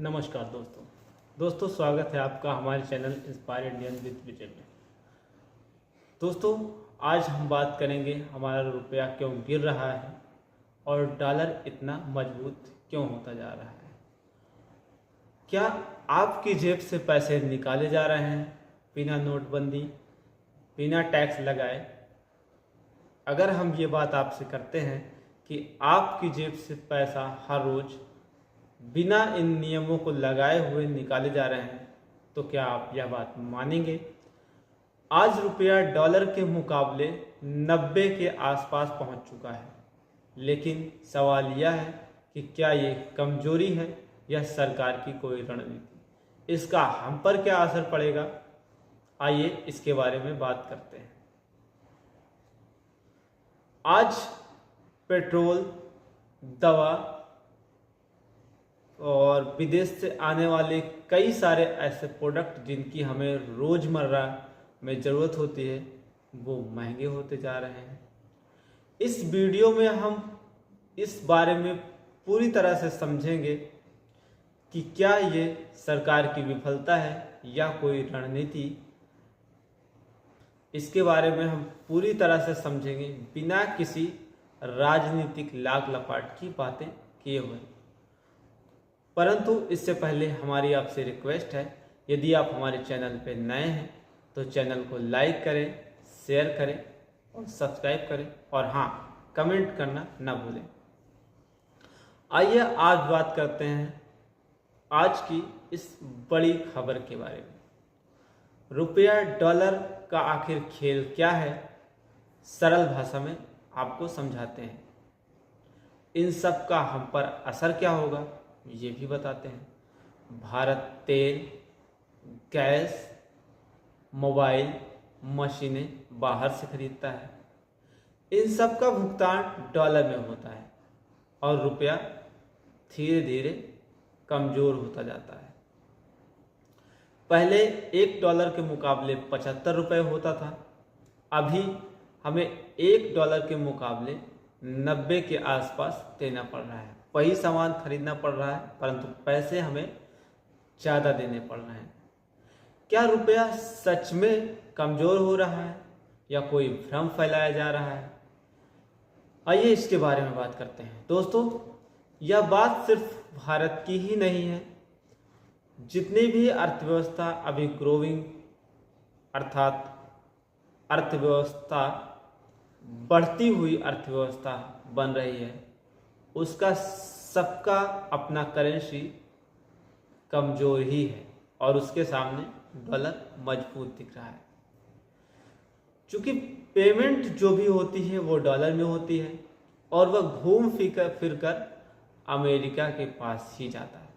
नमस्कार दोस्तों स्वागत है आपका हमारे चैनल इंस्पायर इंडियन विद विजय में। दोस्तों आज हम बात करेंगे हमारा रुपया क्यों गिर रहा है और डॉलर इतना मजबूत क्यों होता जा रहा है। क्या आपकी जेब से पैसे निकाले जा रहे हैं बिना नोटबंदी, बिना टैक्स लगाए? अगर हम ये बात आपसे करते हैं कि आपकी जेब से पैसा हर रोज़ बिना इन नियमों को लगाए हुए निकाले जा रहे हैं तो क्या आप यह बात मानेंगे? आज रुपया डॉलर के मुकाबले 90 के आसपास पहुंच चुका है, लेकिन सवाल यह है कि क्या ये कमजोरी है या सरकार की कोई रणनीति? इसका हम पर क्या असर पड़ेगा? आइए इसके बारे में बात करते हैं। आज पेट्रोल, दवा और विदेश से आने वाले कई सारे ऐसे प्रोडक्ट जिनकी हमें रोज़मर्रा में ज़रूरत होती है वो महंगे होते जा रहे हैं। इस वीडियो में हम इस बारे में पूरी तरह से समझेंगे कि क्या ये सरकार की विफलता है या कोई रणनीति। इसके बारे में हम पूरी तरह से समझेंगे बिना किसी राजनीतिक लाग लपाट की बातें किए हुए। परंतु इससे पहले हमारी आपसे रिक्वेस्ट है, यदि आप हमारे चैनल पर नए हैं तो चैनल को लाइक करें, शेयर करें और सब्सक्राइब करें, और हाँ, कमेंट करना ना भूलें। आइए आज बात करते हैं आज की इस बड़ी खबर के बारे में। रुपया डॉलर का आखिर खेल क्या है, सरल भाषा में आपको समझाते हैं। इन सब का हम पर असर क्या होगा ये भी बताते हैं। भारत तेल, गैस, मोबाइल, मशीनें बाहर से खरीदता है। इन सब का भुगतान डॉलर में होता है और रुपया धीरे धीरे कमज़ोर होता जाता है। पहले $1 के मुकाबले 75 रुपये होता था, अभी हमें $1 के मुकाबले 90 के आसपास देना पड़ रहा है। वही सामान खरीदना पड़ रहा है परंतु पैसे हमें ज़्यादा देने पड़ रहे हैं। क्या रुपया सच में कमज़ोर हो रहा है या कोई भ्रम फैलाया जा रहा है? आइए इसके बारे में बात करते हैं। दोस्तों यह बात सिर्फ भारत की ही नहीं है। जितनी भी अर्थव्यवस्था अभी ग्रोइंग अर्थात अर्थव्यवस्था बढ़ती हुई अर्थव्यवस्था बन रही है, उसका सबका अपना करेंसी कमज़ोर ही है और उसके सामने डॉलर मजबूत दिख रहा है। चूँकि पेमेंट जो भी होती है वो डॉलर में होती है और वह घूम फिर कर अमेरिका के पास ही जाता है।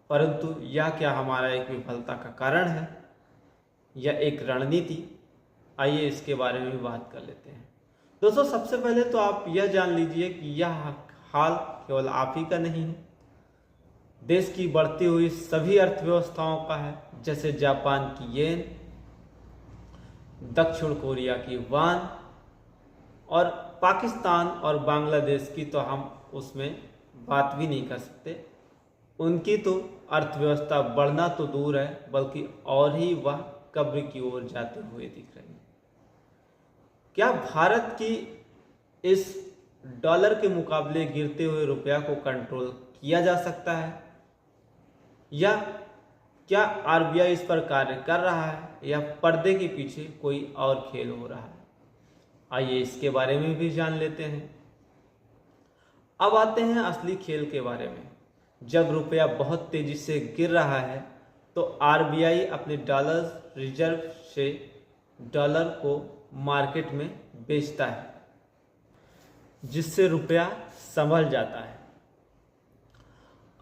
परंतु यह क्या हमारा एक विफलता का कारण है या एक रणनीति? आइए इसके बारे में भी बात कर लेते हैं। दोस्तों सबसे पहले तो आप यह जान लीजिए कि यह हाल केवल आप ही का नहीं है, देश की बढ़ती हुई सभी अर्थव्यवस्थाओं का है। जैसे जापान की येन, दक्षिण कोरिया की वान और पाकिस्तान और बांग्लादेश की तो हम उसमें बात भी नहीं कर सकते। उनकी तो अर्थव्यवस्था बढ़ना तो दूर है बल्कि और ही वह कब्र की ओर जाते हुए दिख रही है। क्या भारत की इस डॉलर के मुकाबले गिरते हुए रुपया को कंट्रोल किया जा सकता है या क्या आरबीआई इस पर कार्य कर रहा है या पर्दे के पीछे कोई और खेल हो रहा है? आइए इसके बारे में भी जान लेते हैं। अब आते हैं असली खेल के बारे में। जब रुपया बहुत तेजी से गिर रहा है तो आरबीआई अपने डॉलर रिजर्व से डॉलर को मार्केट में बेचता है, जिससे रुपया संभल जाता है।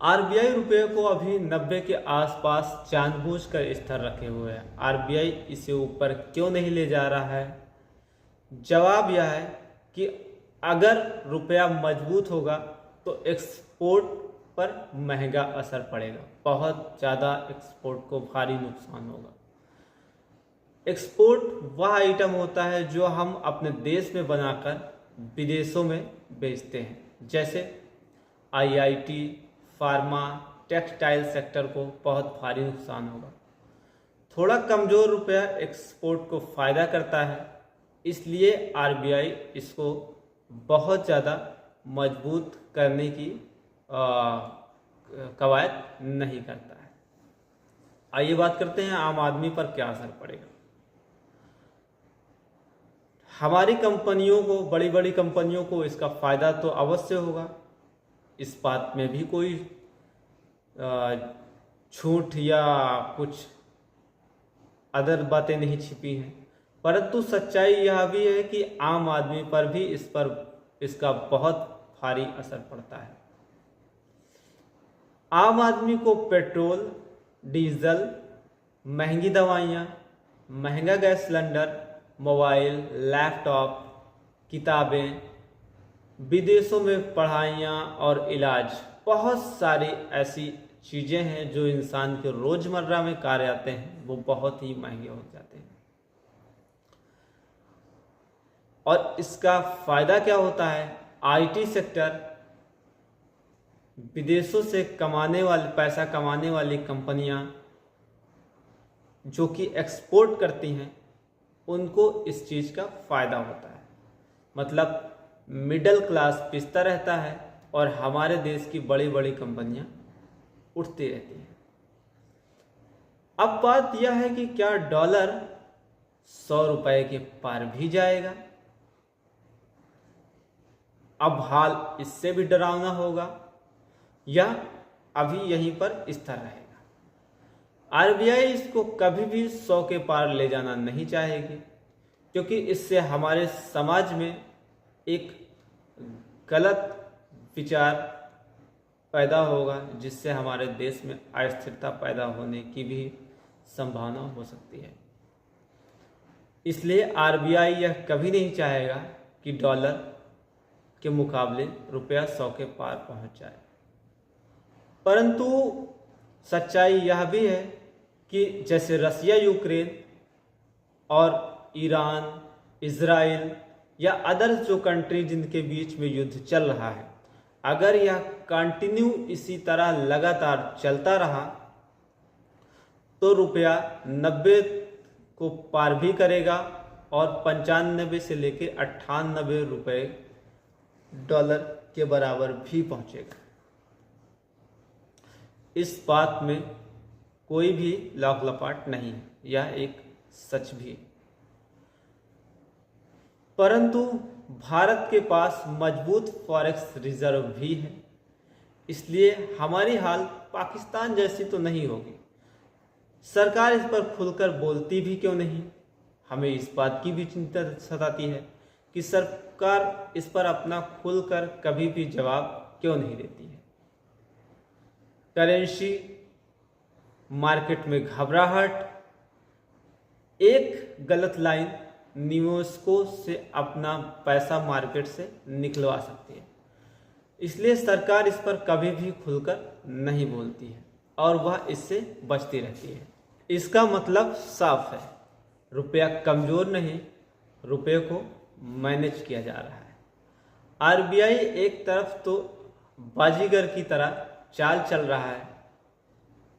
आरबीआई रुपये को अभी 90 के आसपास जानबूझकर स्थिर रखे हुए है। आरबीआई इसे ऊपर क्यों नहीं ले जा रहा है? जवाब यह है कि अगर रुपया मजबूत होगा तो एक्सपोर्ट पर महंगा असर पड़ेगा, बहुत ज़्यादा एक्सपोर्ट को भारी नुकसान होगा। एक्सपोर्ट वह आइटम होता है जो हम अपने देश में बनाकर विदेशों में बेचते हैं, जैसे आईआईटी, फार्मा, टेक्सटाइल सेक्टर को बहुत भारी नुकसान होगा। थोड़ा कमज़ोर रुपया एक्सपोर्ट को फ़ायदा करता है, इसलिए आरबीआई इसको बहुत ज़्यादा मजबूत करने की कवायद नहीं करता है। आइए बात करते हैं आम आदमी पर क्या असर पड़ेगा। हमारी कंपनियों को, बड़ी बड़ी कंपनियों को इसका फ़ायदा तो अवश्य होगा, इस बात में भी कोई छूट या कुछ अदर बातें नहीं छिपी हैं। परंतु सच्चाई यह भी है कि आम आदमी पर भी इसका बहुत भारी असर पड़ता है। आम आदमी को पेट्रोल, डीजल, महंगी दवाइयाँ, महंगा गैस सिलेंडर, मोबाइल, लैपटॉप, किताबें, विदेशों में पढ़ाइयाँ और इलाज, बहुत सारी ऐसी चीज़ें हैं जो इंसान के रोज़मर्रा में कार्य आते हैं, वो बहुत ही महंगे हो जाते हैं। और इसका फ़ायदा क्या होता है? आईटी सेक्टर, विदेशों से पैसा कमाने वाली कंपनियां जो कि एक्सपोर्ट करती हैं, उनको इस चीज़ का फ़ायदा होता है। मतलब मिडिल क्लास पिसता रहता है और हमारे देश की बड़ी बड़ी कंपनियां उठती रहती हैं। अब बात यह है कि क्या डॉलर 100 रुपए के पार भी जाएगा? अब हाल इससे भी डरावना होगा या अभी यहीं पर स्थिर रहेगा? आरबीआई इसको कभी भी 100 के पार ले जाना नहीं चाहेगी, क्योंकि इससे हमारे समाज में एक गलत विचार पैदा होगा, जिससे हमारे देश में अस्थिरता पैदा होने की भी संभावना हो सकती है। इसलिए आरबीआई यह कभी नहीं चाहेगा कि डॉलर के मुकाबले रुपया 100 के पार पहुंच जाए। परंतु सच्चाई यह भी है कि जैसे रसिया यूक्रेन और ईरान, इजराइल या अदर्स जो कंट्री जिनके बीच में युद्ध चल रहा है, अगर यह कंटिन्यू इसी तरह लगातार चलता रहा तो रुपया 90 को पार भी करेगा और 95 से लेकर 98 रुपये डॉलर के बराबर भी पहुंचेगा। इस बात में कोई भी लौक लपाट नहीं है, यह एक सच भी है। परंतु भारत के पास मजबूत फॉरेक्स रिजर्व भी है, इसलिए हमारी हाल पाकिस्तान जैसी तो नहीं होगी। सरकार इस पर खुलकर बोलती भी क्यों नहीं? हमें इस बात की भी चिंता सताती है कि सरकार इस पर अपना खुलकर कभी भी जवाब क्यों नहीं देती है। करेंसी मार्केट में घबराहट, एक गलत लाइन निवेशकों से अपना पैसा मार्केट से निकलवा सकती है। इसलिए सरकार इस पर कभी भी खुलकर नहीं बोलती है और वह इससे बचती रहती है। इसका मतलब साफ है, रुपया कमज़ोर नहीं, रुपये को मैनेज किया जा रहा है। आरबीआई एक तरफ तो बाजीगर की तरह चाल चल रहा है,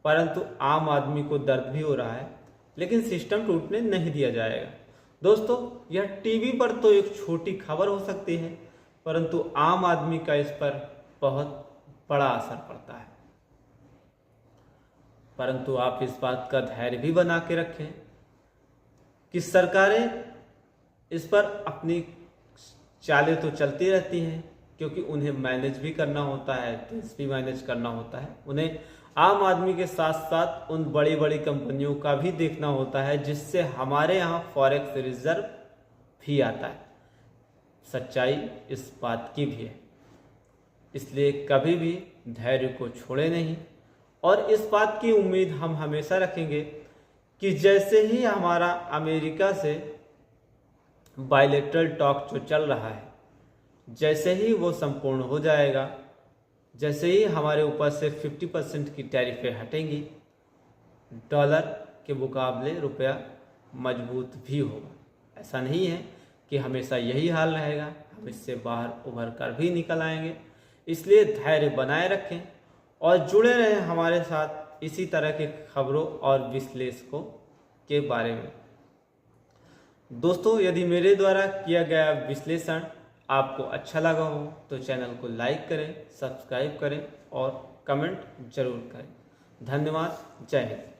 परंतु आम आदमी को दर्द भी हो रहा है, लेकिन सिस्टम टूटने नहीं दिया जाएगा। दोस्तों, यह टीवी पर तो एक छोटी खबर हो सकती है, परंतु आम आदमी का इस पर बहुत बड़ा असर पड़ता है। परंतु आप इस बात का धैर्य भी बना के रखें कि सरकारें इस पर अपनी चालें तो चलती रहती हैं, क्योंकि उन्हें मैनेज भी करना होता है, देश भी मैनेज करना होता है। उन्हें आम आदमी के साथ साथ उन बड़ी बड़ी कंपनियों का भी देखना होता है, जिससे हमारे यहाँ फॉरेक्स रिजर्व भी आता है। सच्चाई इस बात की भी है। इसलिए कभी भी धैर्य को छोड़े नहीं और इस बात की उम्मीद हम हमेशा रखेंगे कि जैसे ही हमारा अमेरिका से बायलैटरल टॉक जो चल रहा है, जैसे ही वो संपूर्ण हो जाएगा, जैसे ही हमारे ऊपर से 50% की टैरिफें हटेंगी, डॉलर के मुकाबले रुपया मजबूत भी होगा। ऐसा नहीं है कि हमेशा यही हाल रहेगा, हम इससे बाहर उभर कर भी निकल आएंगे। इसलिए धैर्य बनाए रखें और जुड़े रहें हमारे साथ इसी तरह के खबरों और विश्लेषकों के बारे में। दोस्तों, यदि मेरे द्वारा किया गया विश्लेषण आपको अच्छा लगा हो तो चैनल को लाइक करें, सब्सक्राइब करें और कमेंट जरूर करें। धन्यवाद। जय हिंद।